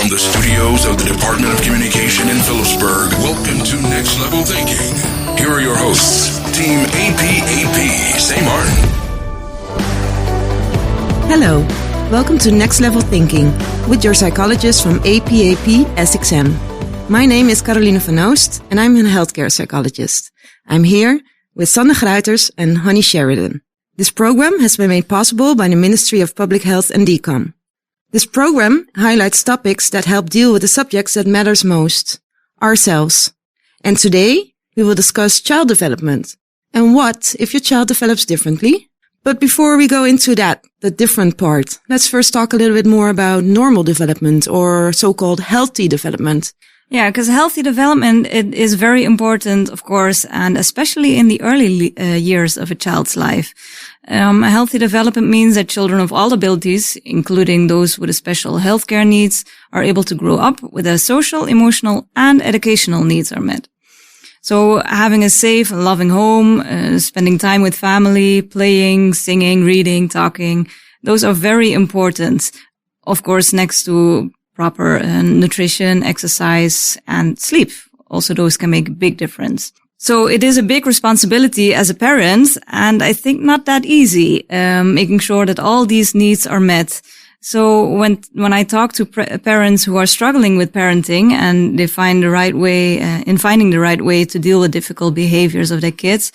From the studios of the Department of Communication in Phillipsburg, welcome to Next Level Thinking. Here are your hosts, Team APAP. Say Martin. Hello, welcome to Next Level Thinking with your psychologist from APAP SXM. My name is Caroline van Oost and I'm a healthcare psychologist. I'm here with Sanne Gruiters and Honey Sheridan. This program has been made possible by the Ministry of Public Health and DCOM. This program highlights topics that help deal with the subjects that matters most, ourselves. And today, we will discuss child development. And what if your child develops differently? But before we go into that, the different part, let's first talk a little bit more about normal development or so-called healthy development. Yeah, because healthy development it is very important, of course, and especially in the early years of a child's life. A healthy development means that children of all abilities, including those with special healthcare needs, are able to grow up with their social, emotional, and educational needs are met. So having a safe and loving home, spending time with family, playing, singing, reading, talking, those are very important. Of course, next to proper nutrition, exercise, and sleep. Also, those can make a big difference. So it is a big responsibility as a parent, and I think not that easy, making sure that all these needs are met. So when I talk to parents who are struggling with parenting and they find the right way, in finding the right way to deal with difficult behaviors of their kids,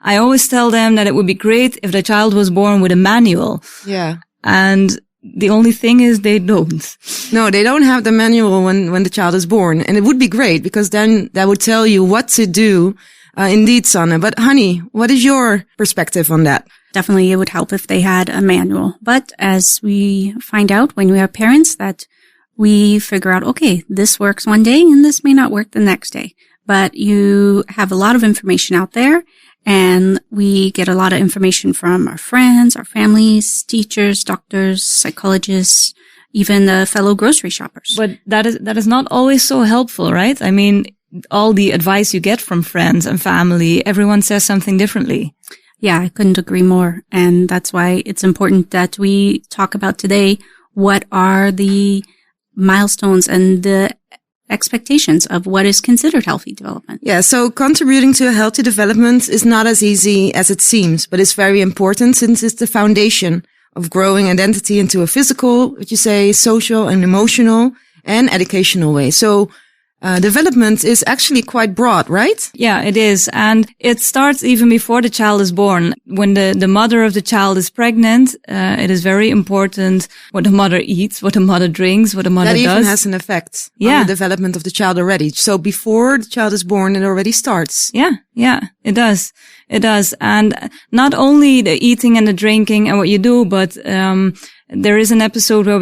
I always tell them that it would be great if the child was born with a manual. Yeah. And the only thing is they don't. No, they don't have the manual when the child is born. And it would be great because then that would tell you what to do. Indeed, Sanne. But Honey, what is your perspective on that? Definitely it would help if they had a manual. But as we find out when we are parents that we figure out, okay, this works one day and this may not work the next day. But you have a lot of information out there. And we get a lot of information from our friends, our families, teachers, doctors, psychologists, even the fellow grocery shoppers. But that is not always so helpful, right? I mean, all the advice you get from friends and family, everyone says something differently. Yeah, I couldn't agree more. And that's why it's important that we talk about today what are the milestones and the expectations of what is considered healthy development. Yeah, so contributing to a healthy development is not as easy as it seems, but it's very important since it's the foundation of growing identity into a physical, what you say, social and emotional and educational way. So development is actually quite broad, right? Yeah, it is. And it starts even before the child is born. When the mother of the child is pregnant, it is very important what the mother eats, what the mother drinks, what the mother does. That even has an effect on the development of the child already. So before the child is born, it already starts. Yeah, it does. It does. And not only the eating and the drinking and what you do, but there is an episode where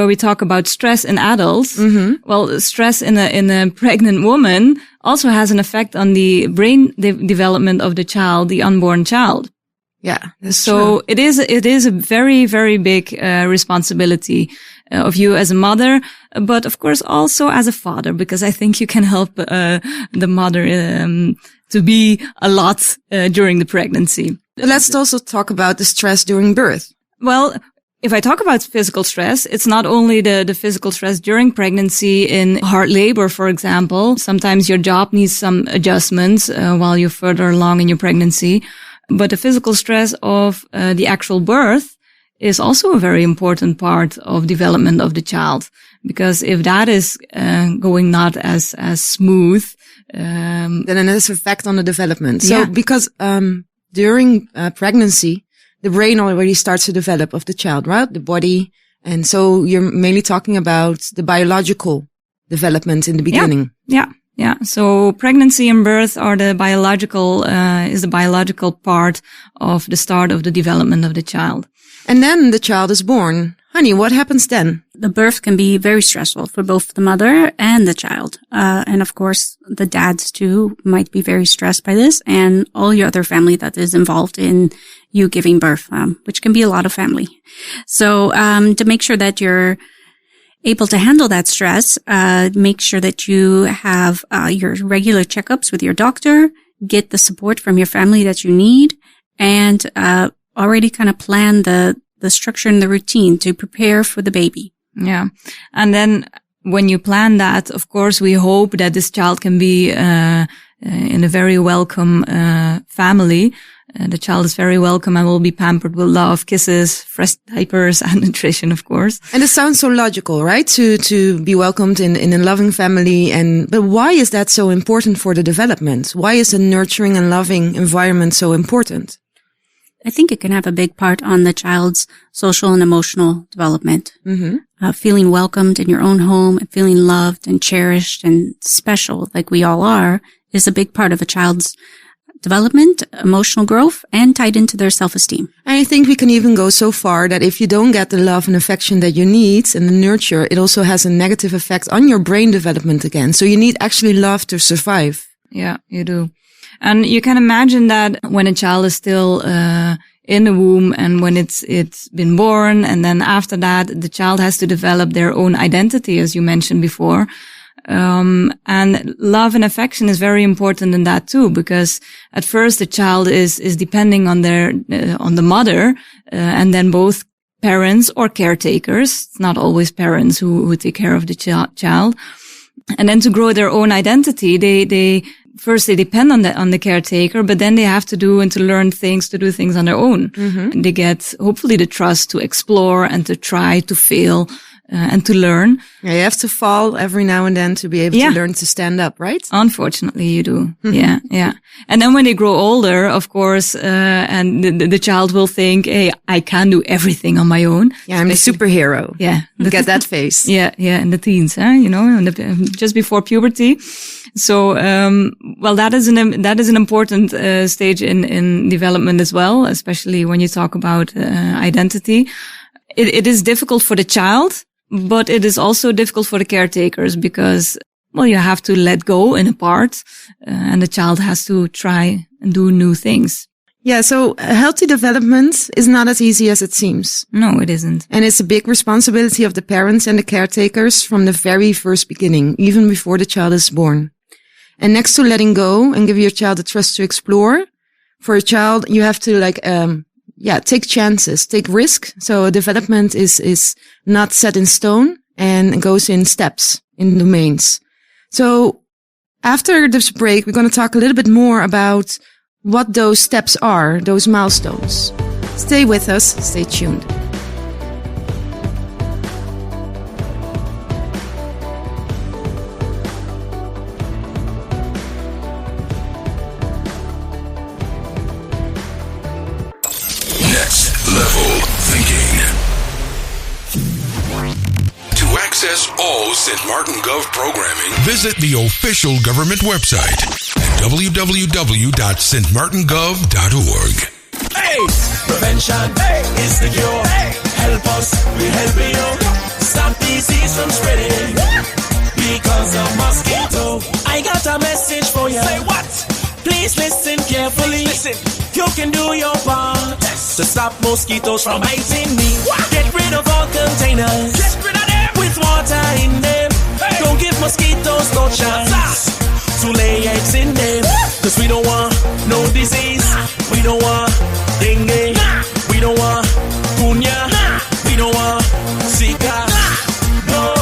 we talk about stress in adults. Mm-hmm. Well, stress in a pregnant woman also has an effect on the brain development of the child, the unborn child. Yeah. So true. It is a very, very big responsibility of you as a mother, but of course also as a father, because I think you can help the mother to be a lot during the pregnancy. Let's also talk about the stress during birth. Well, if I talk about physical stress, it's not only the physical stress during pregnancy in hard labor, for example. Sometimes your job needs some adjustments while you're further along in your pregnancy. But the physical stress of the actual birth is also a very important part of development of the child. Because if that is going not as smooth, then it has an effect on the development. So because during pregnancy, the brain already starts to develop of the child, right? The body. And so you're mainly talking about the biological development in the beginning. Yeah. So pregnancy and birth are the biological part of the start of the development of the child. And then the child is born. Honey, what happens then? The birth can be very stressful for both the mother and the child. And of course, the dads too might be very stressed by this and all your other family that is involved in you giving birth, which can be a lot of family. So, to make sure that you're able to handle that stress, make sure that you have, your regular checkups with your doctor, get the support from your family that you need, and, already kind of plan the structure and the routine to prepare for the baby. Yeah. And then when you plan that, of course, we hope that this child can be in a very welcome family. The child is very welcome and will be pampered with love, kisses, fresh diapers, and nutrition, of course. And it sounds so logical, right? To be welcomed in a loving family. But why is that so important for the development? Why is a nurturing and loving environment so important? I think it can have a big part on the child's social and emotional development. Mm-hmm. Feeling welcomed in your own home and feeling loved and cherished and special like we all are is a big part of a child's development, emotional growth, and tied into their self-esteem. And I think we can even go so far that if you don't get the love and affection that you need and the nurture, it also has a negative effect on your brain development again. So you need actually love to survive. Yeah, you do. And you can imagine that when a child is still in the womb and when it's been born, and then after that, the child has to develop their own identity, as you mentioned before. And love and affection is very important in that too, because at first the child is depending on on the mother, and then both parents or caretakers. It's not always parents who take care of the child. And then to grow their own identity, they first they depend on the caretaker, but then they have to do things on their own. Mm-hmm. They get hopefully the trust to explore and to try to fail. And to learn. Yeah, you have to fall every now and then to be able to learn to stand up, right? Unfortunately, you do. Mm-hmm. Yeah. And then when they grow older, of course, and the child will think, hey, I can do everything on my own. Yeah, I'm the superhero. Yeah. Get that face. Yeah. In the teens, just before puberty. So, that is an important, stage in development as well, especially when you talk about, identity. It is difficult for the child. But it is also difficult for the caretakers because, you have to let go in a part, and the child has to try and do new things. Yeah, so healthy development is not as easy as it seems. No, it isn't. And it's a big responsibility of the parents and the caretakers from the very first beginning, even before the child is born. And next to letting go and give your child the trust to explore, for a child, you have to take chances, take risk. So development is not set in stone and goes in steps, in domains. So after this break, we're going to talk a little bit more about what those steps are, those milestones. Stay with us. Stay tuned. Next Level Thinking. To access all St. Martin Gov programming, visit the official government website at www.stmartingov.org. Hey! Prevention is the cure. Help us, we help you. Stop disease from spreading because of mosquito. I got a message for you. Say what? Please listen carefully. Listen. You can do your part to stop mosquitoes from biting me. Get rid of all containers. Get rid of them with water in them. Hey. Don't give mosquitoes no chance to lay eggs in them. Cause we don't want no disease. We don't want dengue. We don't want punya. We don't want Zika. No.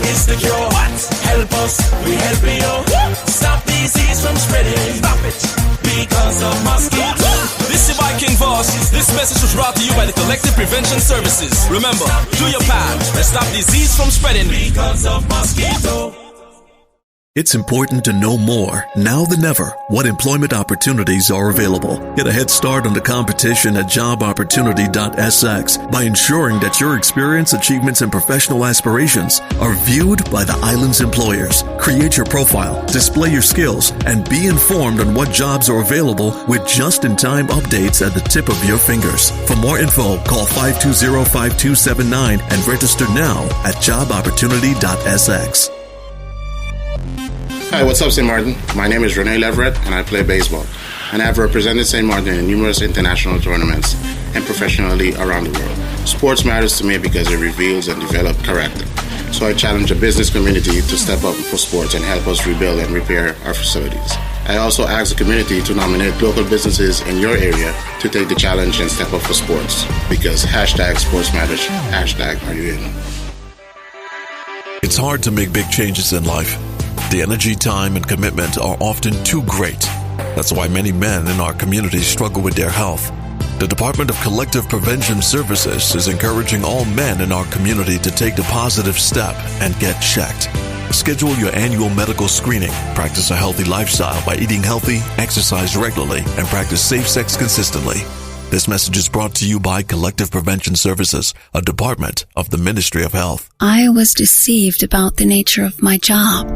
Is the cure. Help us, we help you. Stop disease from spreading. Stop it because of mosquito. This is by King Voss. This message was brought to you by the Collective Prevention Services. Remember, do your part and stop disease from spreading because of mosquito. It's important to know more, now than ever, what employment opportunities are available. Get a head start on the competition at jobopportunity.sx by ensuring that your experience, achievements, and professional aspirations are viewed by the island's employers. Create your profile, display your skills, and be informed on what jobs are available with just-in-time updates at the tip of your fingers. For more info, call 520-5279 and register now at jobopportunity.sx. Hi, what's up, St. Martin? My name is Rene Leverett, and I play baseball. And I've represented St. Martin in numerous international tournaments and professionally around the world. Sports matters to me because it reveals and develops character. So I challenge the business community to step up for sports and help us rebuild and repair our facilities. I also ask the community to nominate local businesses in your area to take the challenge and step up for sports. Because hashtag sports matters, hashtag are you in? It's hard to make big changes in life. The energy, time, and commitment are often too great. That's why many men in our community struggle with their health. The Department of Collective Prevention Services is encouraging all men in our community to take the positive step and get checked. Schedule your annual medical screening, practice a healthy lifestyle by eating healthy, exercise regularly, and practice safe sex consistently. This message is brought to you by Collective Prevention Services, a department of the Ministry of Health. I was deceived about the nature of my job.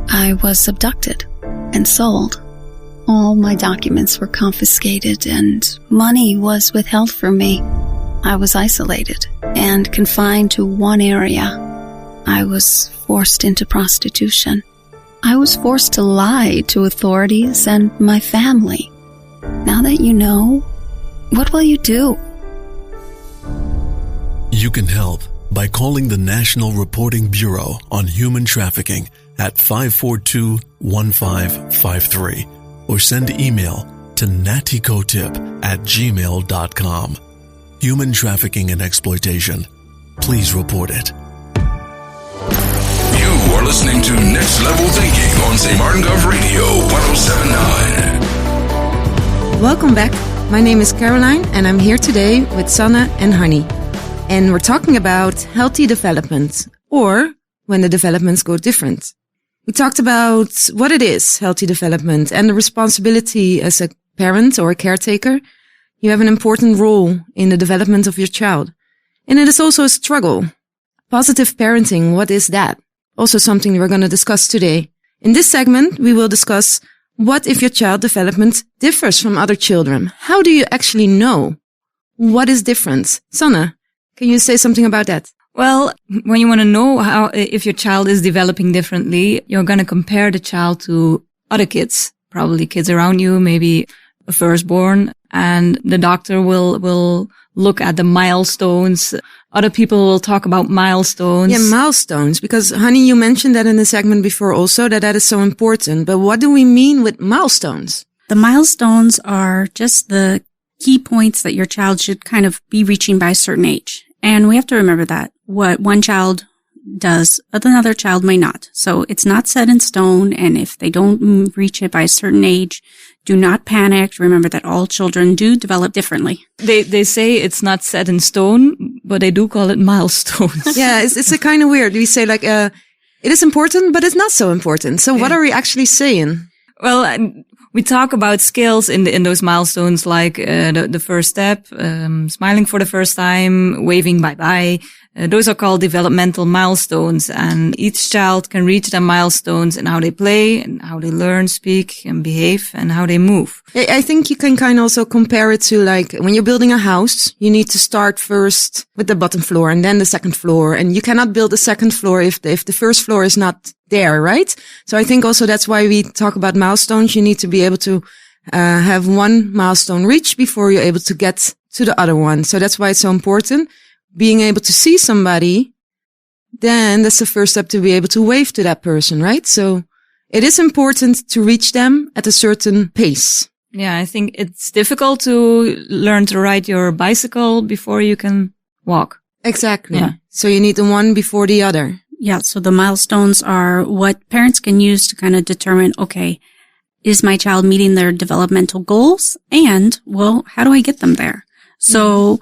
I was abducted and sold. All my documents were confiscated and money was withheld from me. I was isolated and confined to one area. I was forced into prostitution. I was forced to lie to authorities and my family. Now that you know, what will you do? You can help by calling the National Reporting Bureau on Human Trafficking at 542-1553 or send email to naticotip@gmail.com. Human trafficking and exploitation. Please report it. You are listening to Next Level Thinking on St. Martin Gov Radio 107.9. Welcome back. My name is Caroline and I'm here today with Sanne and Honey. And we're talking about healthy development, or when the developments go different. We talked about what it is, healthy development, and the responsibility as a parent or a caretaker. You have an important role in the development of your child. And it is also a struggle. Positive parenting, what is that? Also something we're going to discuss today. In this segment, we will discuss what if your child development differs from other children. How do you actually know what is different? Sanne, can you say something about that? Well, when you want to know how, if your child is developing differently, you're going to compare the child to other kids, probably kids around you, maybe a firstborn, and the doctor will look at the milestones. Other people will talk about milestones. Yeah, milestones, because Honey, you mentioned that in the segment before also, that is so important. But what do we mean with milestones? The milestones are just the key points that your child should kind of be reaching by a certain age. And we have to remember that what one child does, another child may not. So it's not set in stone. And if they don't reach it by a certain age, do not panic. Remember that all children do develop differently. They say it's not set in stone, but they do call it milestones. Yeah, it's a kind of weird. We say like, it is important, but it's not so important. So what are we actually saying? Well, we talk about skills in those milestones, like the first step, smiling for the first time, waving bye-bye. Those are called developmental milestones, and each child can reach the milestones in how they play and how they learn, speak, and behave, and how they move. I think you can kind of also compare it to like when you're building a house, you need to start first with the bottom floor and then the second floor, and you cannot build the second floor if the first floor is not there, right? So I think also that's why we talk about milestones. You need to be able to have one milestone reached before you're able to get to the other one. So that's why it's so important. Being able to see somebody, then that's the first step to be able to wave to that person, right? So it is important to reach them at a certain pace. Yeah, I think it's difficult to learn to ride your bicycle before you can walk. Exactly. Yeah. So you need the one before the other. Yeah. So the milestones are what parents can use to kind of determine, okay, is my child meeting their developmental goals? And, well, how do I get them there? So,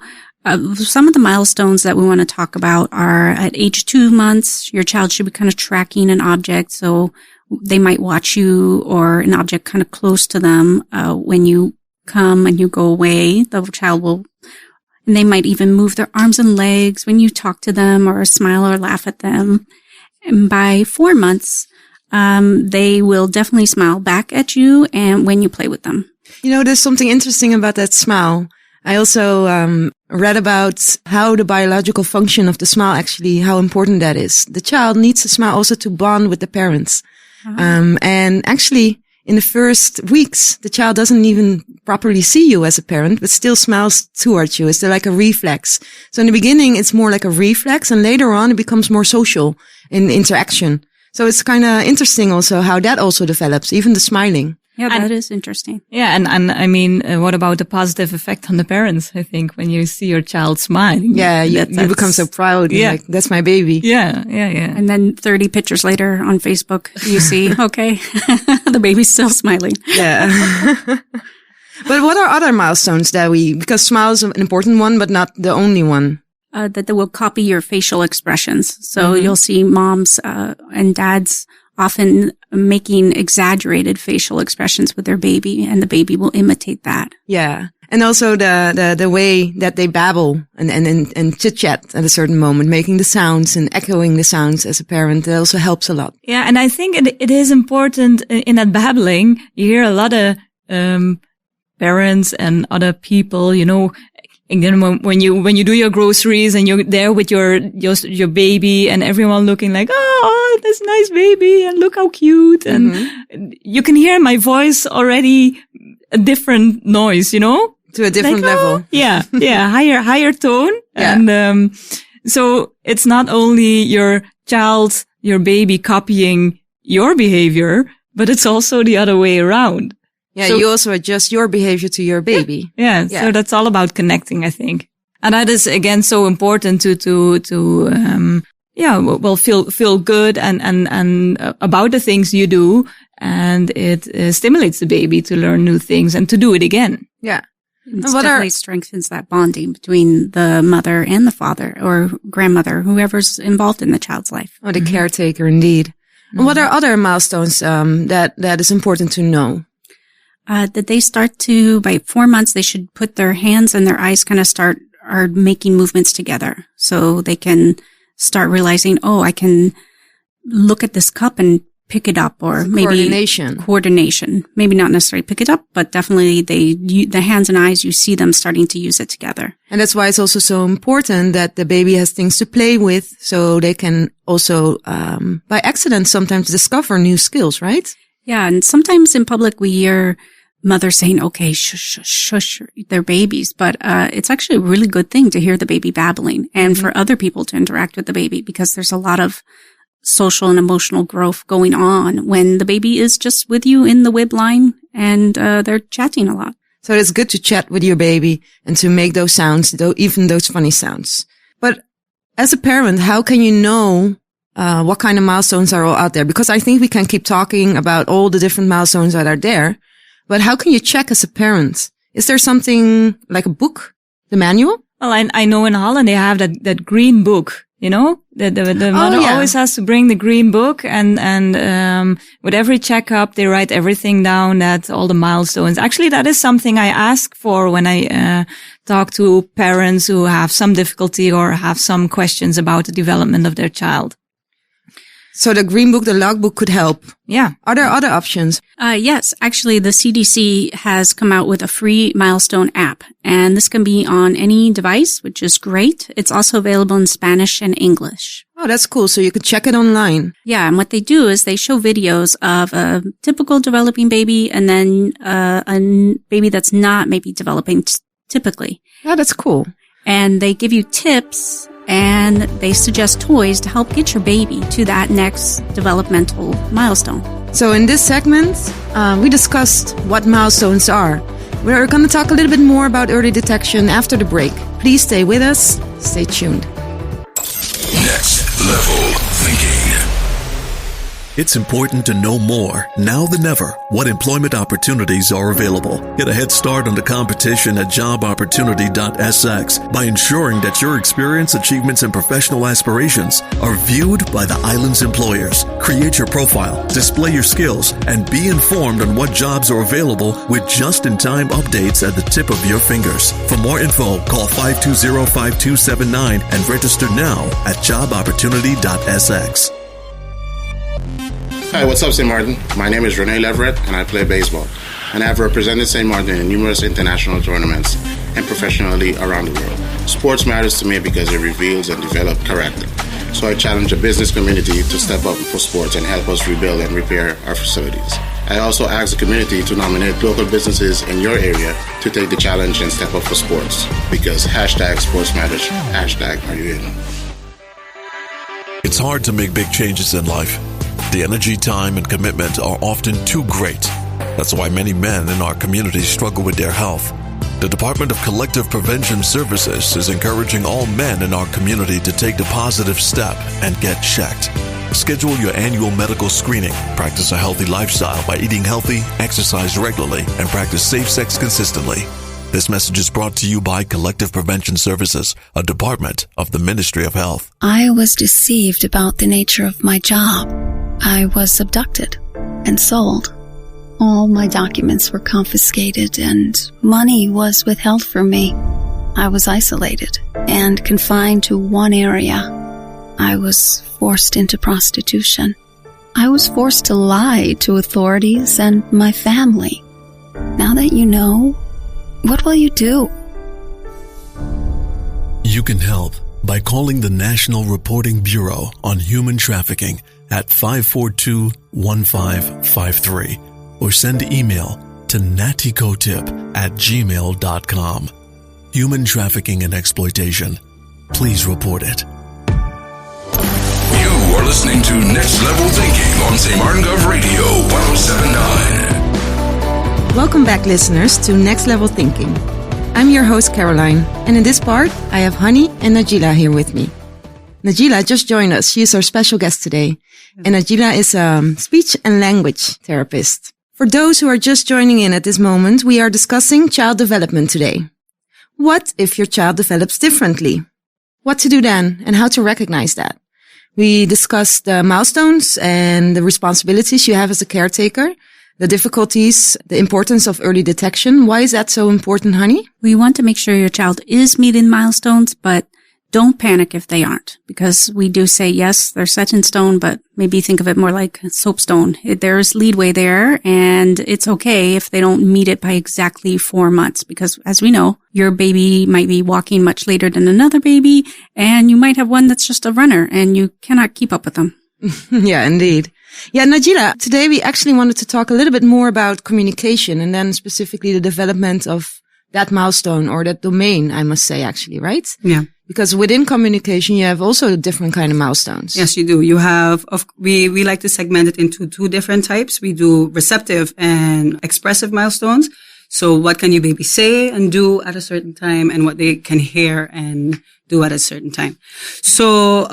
some of the milestones that we want to talk about are at age 2 months, your child should be kind of tracking an object. So they might watch you or an object kind of close to them. When you come and you go away, the child will, and they might even move their arms and legs when you talk to them or smile or laugh at them. And by 4 months, they will definitely smile back at you and when you play with them. You know, there's something interesting about that smile. I also read about how the biological function of the smile actually, how important that is. The child needs to smile also to bond with the parents. And actually, in the first weeks, the child doesn't even properly see you as a parent, but still smiles towards you. It's like a reflex. So in the beginning, it's more like a reflex, and later on, it becomes more social in interaction. So it's kind of interesting also how that also develops, even the smiling. Yeah, that is interesting. Yeah. And I mean, what about the positive effect on the parents? I think when you see your child smiling. Yeah. You become so proud. Yeah. Like, that's my baby. Yeah. And then 30 pictures later on Facebook, you see, okay, the baby's still smiling. Yeah. But what are other milestones because smile is an important one, but not the only one? That they will copy your facial expressions. So you'll see moms, and dads often making exaggerated facial expressions with their baby, and the baby will imitate that. Yeah. And also the way that they babble and chit chat at a certain moment, making the sounds and echoing the sounds as a parent, that also helps a lot. Yeah. And I think it is important in that babbling. You hear a lot of, parents and other people, you know, again, when you do your groceries and you're there with your baby and everyone looking like, oh, this nice baby and look how cute. And you can hear my voice already a different noise, you know, to a different level. Yeah. Higher tone. Yeah. And, so it's not only your child, your baby copying your behavior, but it's also the other way around. Yeah, so, you also adjust your behavior to your baby. Yeah. So that's all about connecting, I think. And that is, again, so important to feel good and about the things you do. And it stimulates the baby to learn new things and to do it again. Yeah. It definitely strengthens that bonding between the mother and the father or grandmother, whoever's involved in the child's life. Or the caretaker, indeed. And what are other milestones, that is important to know? That they start to, by 4 months, they should put their hands and their eyes are making movements together. So they can start realizing, oh, I can look at this cup and pick it up, or maybe coordination. Maybe not necessarily pick it up, but definitely the hands and eyes, you see them starting to use it together. And that's why it's also so important that the baby has things to play with, so they can also, by accident, sometimes discover new skills, right? Yeah. And sometimes in public, we hear mothers saying, okay, shush, shush, shush, they're babies. But, it's actually a really good thing to hear the baby babbling and for other people to interact with the baby, because there's a lot of social and emotional growth going on when the baby is just with you in the wib line and, they're chatting a lot. So it's good to chat with your baby and to make those sounds, even those funny sounds. But as a parent, how can you know what kind of milestones are all out there? Because I think we can keep talking about all the different milestones that are there, but how can you check as a parent? Is there something like a book, the manual? Well, I know in Holland they have that green book, you know, the mother always has to bring the green book and with every checkup, they write everything down, that all the milestones. Actually, that is something I ask for when I, talk to parents who have some difficulty or have some questions about the development of their child. So the green book, the logbook could help. Yeah. Are there other options? Yes. Actually, the CDC has come out with a free milestone app, and this can be on any device, which is great. It's also available in Spanish and English. Oh, that's cool. So you could check it online. Yeah. And what they do is they show videos of a typical developing baby and then a baby that's not maybe developing typically. Oh, that's cool. And they give you tips and they suggest toys to help get your baby to that next developmental milestone. So in this segment, we discussed what milestones are. We're going to talk a little bit more about early detection after the break. Please stay with us. Stay tuned. Next Level Thinking. It's important to know more, now than ever, what employment opportunities are available. Get a head start on the competition at jobopportunity.sx by ensuring that your experience, achievements, and professional aspirations are viewed by the island's employers. Create your profile, display your skills, and be informed on what jobs are available with just-in-time updates at the tip of your fingers. For more info, call 520-5279 and register now at jobopportunity.sx. Hi, what's up, St. Martin? My name is Rene Leverett, and I play baseball. And I've represented St. Martin in numerous international tournaments and professionally around the world. Sports matters to me because it reveals and develops character. So I challenge the business community to step up for sports and help us rebuild and repair our facilities. I also ask the community to nominate local businesses in your area to take the challenge and step up for sports. Because #sports matters, #are you in? It's hard to make big changes in life. The energy, time, and commitment are often too great. That's why many men in our community struggle with their health. The Department of Collective Prevention Services is encouraging all men in our community to take the positive step and get checked. Schedule your annual medical screening, practice a healthy lifestyle by eating healthy, exercise regularly, and practice safe sex consistently. This message is brought to you by Collective Prevention Services, a department of the Ministry of Health. I was deceived about the nature of my job. I was abducted and sold. All my documents were confiscated and money was withheld from me. I was isolated and confined to one area. I was forced into prostitution. I was forced to lie to authorities and my family. Now that you know, what will you do? You can help by calling the National Reporting Bureau on Human Trafficking at 542-1553 or send email to naticotip@gmail.com. Human trafficking and exploitation. Please report it. You are listening to Next Level Thinking on St. Martin Gov Radio 107.9. Welcome back, listeners, to Next Level Thinking. I'm your host, Caroline, and in this part, I have Hani and Najila here with me. Najila just joined us. She is our special guest today, and Najila is a speech and language therapist. For those who are just joining in at this moment, we are discussing child development today. What if your child develops differently? What to do then, and how to recognize that? We discussed the milestones and the responsibilities you have as a caretaker, the difficulties, the importance of early detection. Why is that so important, Honey? We want to make sure your child is meeting milestones, but don't panic if they aren't, because we do say, yes, they're set in stone, but maybe think of it more like soapstone. There's leadway there, and it's okay if they don't meet it by exactly 4 months, because as we know, your baby might be walking much later than another baby, and you might have one that's just a runner, and you cannot keep up with them. Yeah, indeed. Yeah, Najila, today we actually wanted to talk a little bit more about communication, and then specifically the development of that milestone or that domain, I must say, actually, right? Yeah. Because within communication, you have also different kind of milestones. Yes, you do. You have, we like to segment it into 2 different types. We do receptive and expressive milestones. So what can your baby say and do at a certain time, and what they can hear and do at a certain time. So,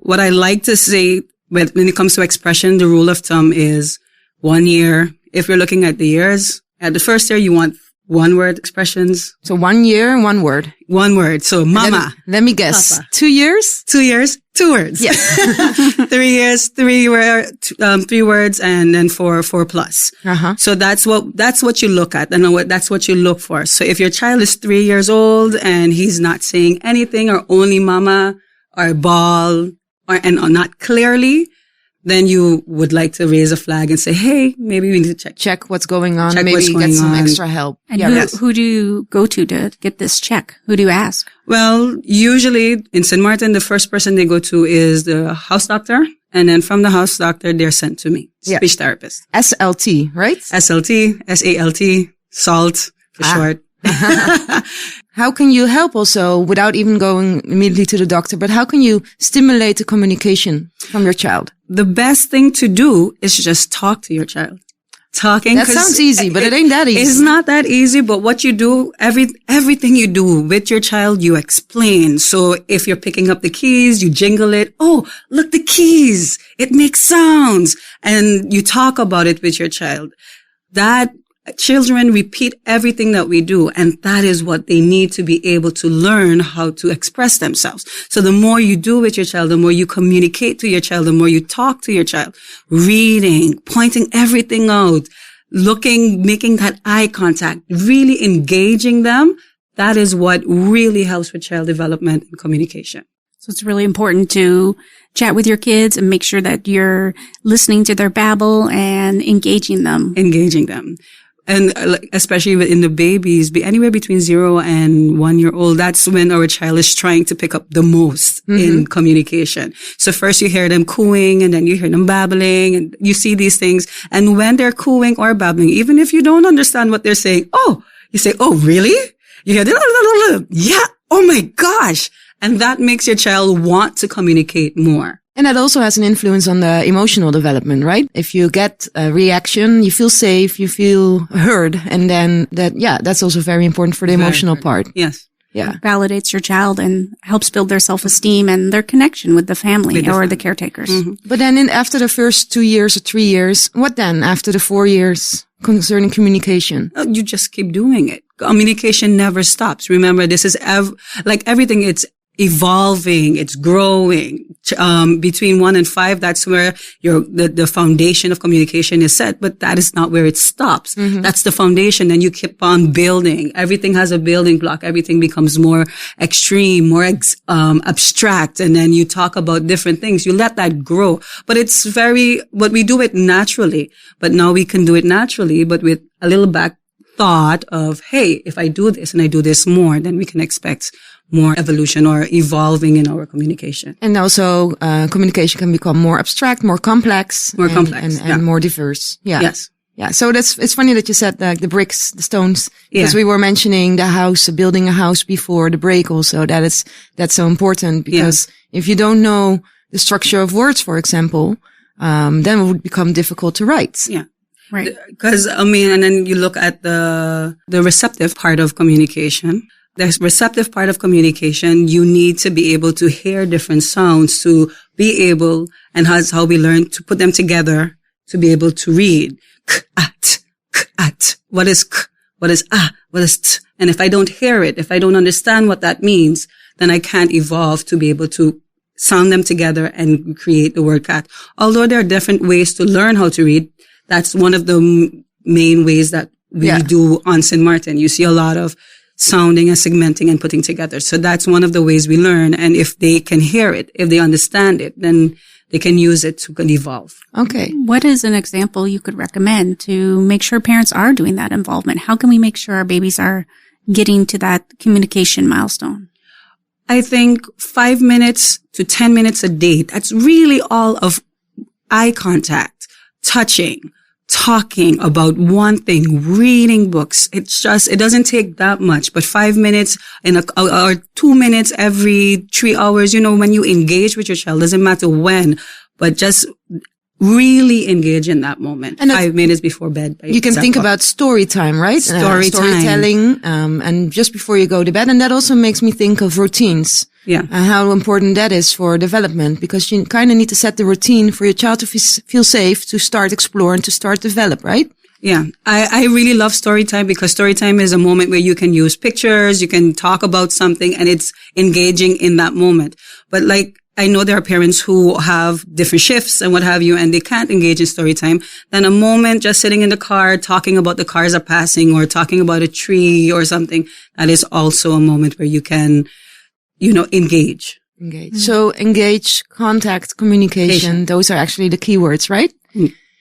what I like to say when it comes to expression, the rule of thumb is 1 year. If you're looking at the years, at the first year, you want 1-word expressions. So 1 year, 1 word. 1 word. So mama. Let me guess. Papa. 2 years? 2 years, 2 words. Yes. 3 years, 3 words, and then 4 plus. Uh-huh. So that's what you look at, and that's what you look for. So if your child is 3 years old and he's not saying anything, or only mama, or ball, and not clearly, then you would like to raise a flag and say, hey, maybe we need to check what's going on. Check maybe what's get some going on. extra help. And who do you go to get this check? Who do you ask? Well, usually in St. Martin, the first person they go to is the house doctor. And then from the house doctor, they're sent to me, speech therapist. SLT, right? SLT, SALT, SALT for short. How can you help also without even going immediately to the doctor, but how can you stimulate the communication from your child? The best thing to do is just talk to your child. Talking. That sounds easy, but it ain't that easy. It's not that easy, but what you do, everything you do with your child, you explain. So if you're picking up the keys, you jingle it. Oh, look, the keys. It makes sounds. And you talk about it with your child. Children repeat everything that we do, and that is what they need to be able to learn how to express themselves. So the more you do with your child, the more you communicate to your child, the more you talk to your child, reading, pointing everything out, looking, making that eye contact, really engaging them. That is what really helps with child development and communication. So it's really important to chat with your kids and make sure that you're listening to their babble and engaging them. And especially in the babies, anywhere between 0 and 1 year old, that's when our child is trying to pick up the most in communication. So first you hear them cooing, and then you hear them babbling, and you see these things. And when they're cooing or babbling, even if you don't understand what they're saying, you say, oh, really? You hear, yeah, oh my gosh. And that makes your child want to communicate more. And that also has an influence on the emotional development, right? If you get a reaction, you feel safe, you feel heard. And then that's also very important for the emotional part. Yes. Yeah. It validates your child and helps build their self-esteem and their connection with the family or the caretakers. Mm-hmm. But then after the first 2 years or 3 years, what then after the 4 years concerning communication? You just keep doing it. Communication never stops. Remember, this is like everything, it's evolving, it's growing. Between 1 and 5, that's where the foundation of communication is set, but that is not where it stops. Mm-hmm. That's the foundation, and you keep on building. Everything has a building block. Everything becomes more extreme, more abstract, and then you talk about different things. You let that grow. But but we do it naturally. But now we can do it naturally, but with a little back thought of, hey, if I do this and I do this more, then we can expect more evolution or evolving in our communication. And also, communication can become more abstract, more complex. And more diverse. Yeah. Yes. Yeah. So it's funny that you said the bricks, the stones, because we were mentioning the house, building a house before the break also. That's so important because if you don't know the structure of words, for example, then it would become difficult to write. Yeah. Right. Because, and then you look at the receptive part of communication. The receptive part of communication, you need to be able to hear different sounds to be able, and that's how we learn to put them together to be able to read. K-at. What is k? What is ah? What is t? And if I don't hear it, if I don't understand what that means, then I can't evolve to be able to sound them together and create the word cat. Although there are different ways to learn how to read, that's one of the main ways that we do on St. Martin. You see a lot of sounding and segmenting and putting together. So that's one of the ways we learn. And if they can hear it, if they understand it, then they can use it to evolve. Okay. What is an example you could recommend to make sure parents are doing that involvement? How can we make sure our babies are getting to that communication milestone? I think 5 minutes to 10 minutes a day. That's really all of eye contact, touching, talking about one thing, reading books. It doesn't take that much, but 5 minutes or 2 minutes every 3 hours, when you engage with your child, doesn't matter when, but just really engage in that moment. And 5 minutes before bed. You can think about story time, right? Storytelling, and just before you go to bed. And that also makes me think of routines. Yeah. And how important that is for development, because you kind of need to set the routine for your child to feel safe, to start explore and to start develop, right? Yeah. I really love story time because story time is a moment where you can use pictures, you can talk about something, and it's engaging in that moment. But I know there are parents who have different shifts and what have you, and they can't engage in story time. Then a moment just sitting in the car, talking about the cars are passing or talking about a tree or something, that is also a moment where you can, engage. Engage. So engage, contact, communication. Those are actually the keywords, right?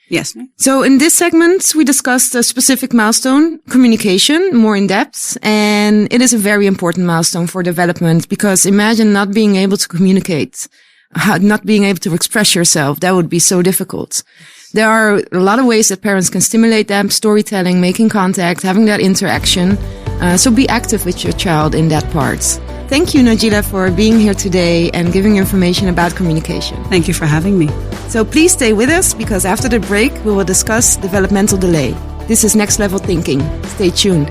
Yes. So in this segment, we discussed a specific milestone, communication, more in depth. And it is a very important milestone for development because imagine not being able to communicate, not being able to express yourself. That would be so difficult. There are a lot of ways that parents can stimulate them, storytelling, making contact, having that interaction. So be active with your child in that part. Thank you, Najila, for being here today and giving information about communication. Thank you for having me. So please stay with us because after the break, we will discuss developmental delay. This is Next Level Thinking. Stay tuned.